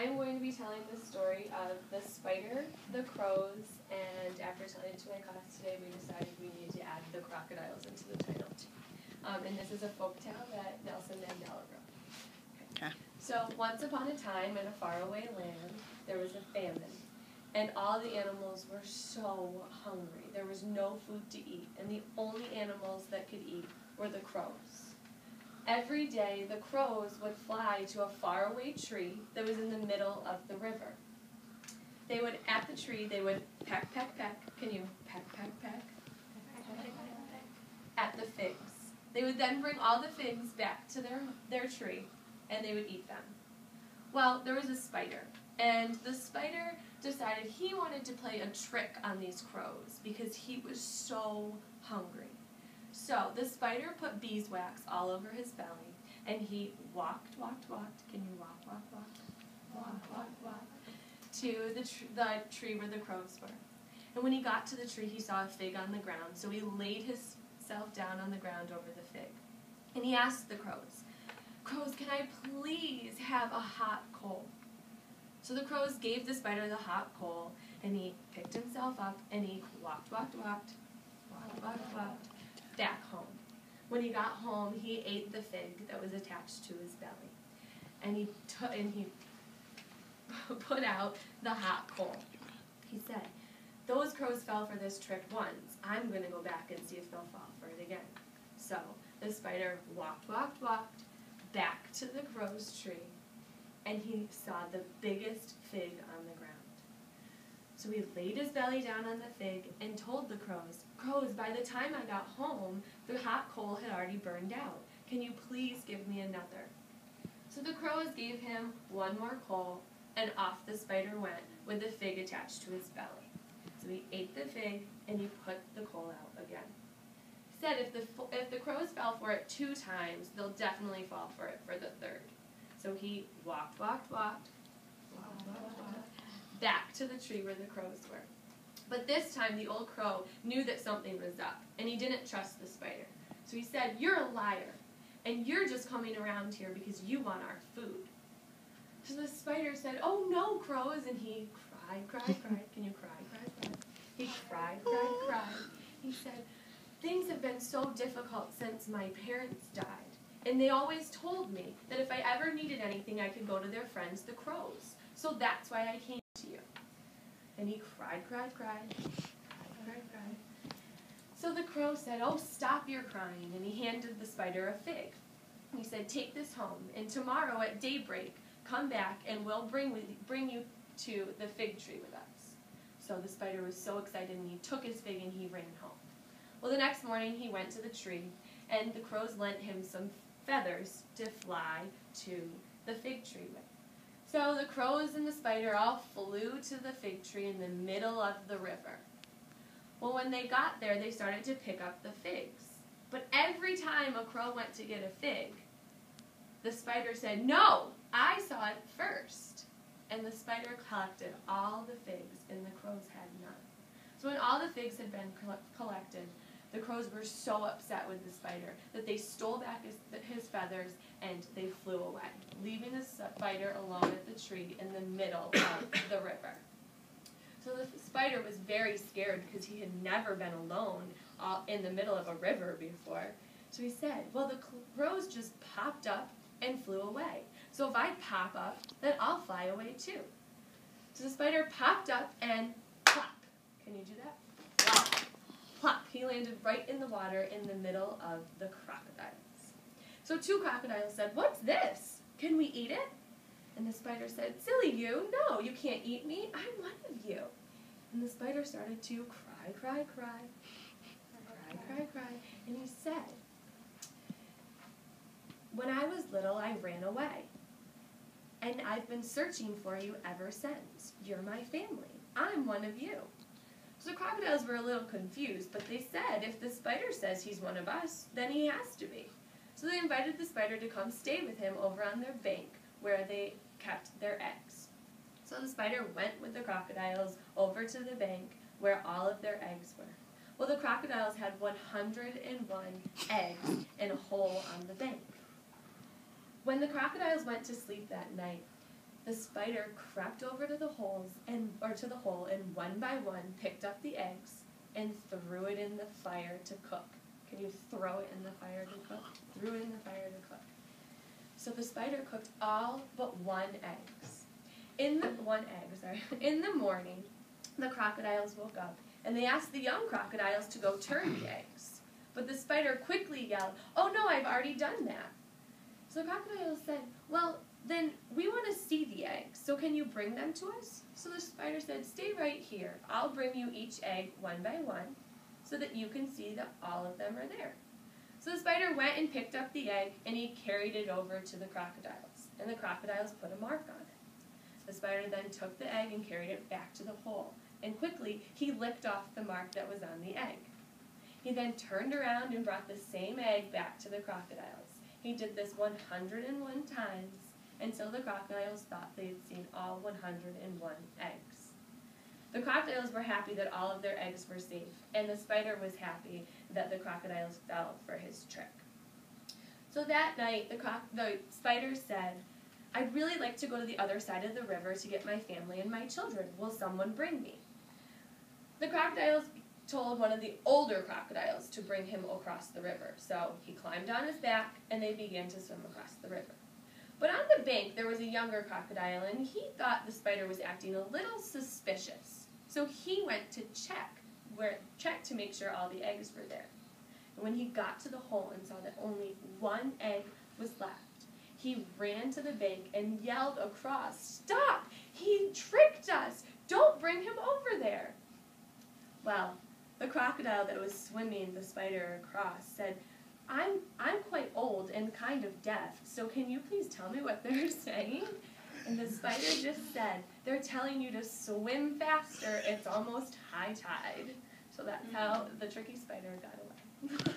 I'm going to be telling the story of the spider, the crows, and after telling it to my class today, we decided we needed to add the crocodiles into the title. And this is a folktale that Nelson Mandela wrote. Okay. So, once upon a time in a faraway land, there was a famine. And all the animals were so hungry. There was no food to eat, and the only animals that could eat were the crows. Every day, the crows would fly to a faraway tree that was in the middle of the river. They would, at the tree, they would peck, peck, peck. Can you peck, peck, peck? At the figs. They would then bring all the figs back to their tree, and they would eat them. Well, there was a spider, and the spider decided he wanted to play a trick on these crows because he was so hungry. So the spider put beeswax all over his belly, and he walked. Can you walk? Walk. To the tree where the crows were. And when he got to the tree, he saw a fig on the ground, so he laid himself down on the ground over the fig. And he asked the crows, "Crows, can I please have a hot coal?" So the crows gave the spider the hot coal, and he picked himself up, and he walked back home. When he got home, he ate the fig that was attached to his belly, and he put out the hot coal. He said, "Those crows fell for this trick once. I'm going to go back and see if they'll fall for it again." So the spider walked back to the crow's tree, and he saw the biggest fig on the ground. So he laid his belly down on the fig and told the crows, "Crows, by the time I got home, the hot coal had already burned out. Can you please give me another?" So the crows gave him one more coal, and off the spider went with the fig attached to his belly. So he ate the fig, and he put the coal out again. He said if the crows fell for it 2 times, they'll definitely fall for it for the 3rd. So he walked back to the tree where the crows were. But this time the old crow knew that something was up, and he didn't trust the spider. So he said, "You're a liar, and you're just coming around here because you want our food." So the spider said, "Oh no, crows," and he cried. Can you cry? He cried. He said, "Things have been so difficult since my parents died. And they always told me that if I ever needed anything, I could go to their friends, the crows. So that's why I came to you." And he cried. So the crow said, "Oh, stop your crying." And he handed the spider a fig. He said, "Take this home, and tomorrow at daybreak, come back, and we'll bring you to the fig tree with us." So the spider was so excited, and he took his fig, and he ran home. Well, the next morning, he went to the tree, and the crows lent him some feathers to fly to the fig tree with. So the crows and the spider all flew to the fig tree in the middle of the river. Well, when they got there, they started to pick up the figs. But every time a crow went to get a fig, the spider said, "No, I saw it first." And the spider collected all the figs, and the crows had none. So when all the figs had been collected, the crows were so upset with the spider that they stole back his feathers and they flew away, leaving the spider alone at the tree in the middle of the river. So the spider was very scared because he had never been alone in the middle of a river before. So he said, "Well, the crows just popped up and flew away. So if I pop up, then I'll fly away too." So the spider popped up and plop. Can you do that? Plop. He landed right in the water in the middle of the crocodiles. So 2 crocodiles said, "What's this? Can we eat it?" And the spider said, "Silly you, no, you can't eat me. I'm one of you." And the spider started to cry. And he said, "When I was little, I ran away. And I've been searching for you ever since. You're my family. I'm one of you." So the crocodiles were a little confused, but they said, if the spider says he's one of us, then he has to be. So they invited the spider to come stay with him over on their bank where they kept their eggs. So the spider went with the crocodiles over to the bank where all of their eggs were. Well, the crocodiles had 101 eggs in a hole on the bank. When the crocodiles went to sleep that night, The spider crept over to the hole and one by one picked up the eggs and threw it in the fire to cook. Can you throw it in the fire to cook? Threw it in the fire to cook. So the spider cooked all but In the morning, the crocodiles woke up and they asked the young crocodiles to go turn the eggs. But the spider quickly yelled, "Oh no, I've already done that." So the crocodiles said, "Well, then we want to see the eggs, so can you bring them to us?" So the spider said, "Stay right here. I'll bring you each egg one by one so that you can see that all of them are there." So the spider went and picked up the egg and he carried it over to the crocodiles, and the crocodiles put a mark on it. The spider then took the egg and carried it back to the hole, and quickly he licked off the mark that was on the egg. He then turned around and brought the same egg back to the crocodiles. He did this 101 times until the crocodiles thought they had seen all 101 eggs. The crocodiles were happy that all of their eggs were safe, and the spider was happy that the crocodiles fell for his trick. So that night, the spider said, "I'd really like to go to the other side of the river to get my family and my children. Will someone bring me?" The crocodiles told one of the older crocodiles to bring him across the river. So he climbed on his back, and they began to swim across the river. But on the bank, there was a younger crocodile, and he thought the spider was acting a little suspicious. So he went to check to make sure all the eggs were there. And when he got to the hole and saw that only one egg was left, he ran to the bank and yelled across, "Stop! He tricked us! Don't bring him over there!" Well, the crocodile that was swimming the spider across said, I'm quite old and kind of deaf, so can you please tell me what they're saying?" And the spider just said, "They're telling you to swim faster, it's almost high tide." So that's how the tricky spider got away.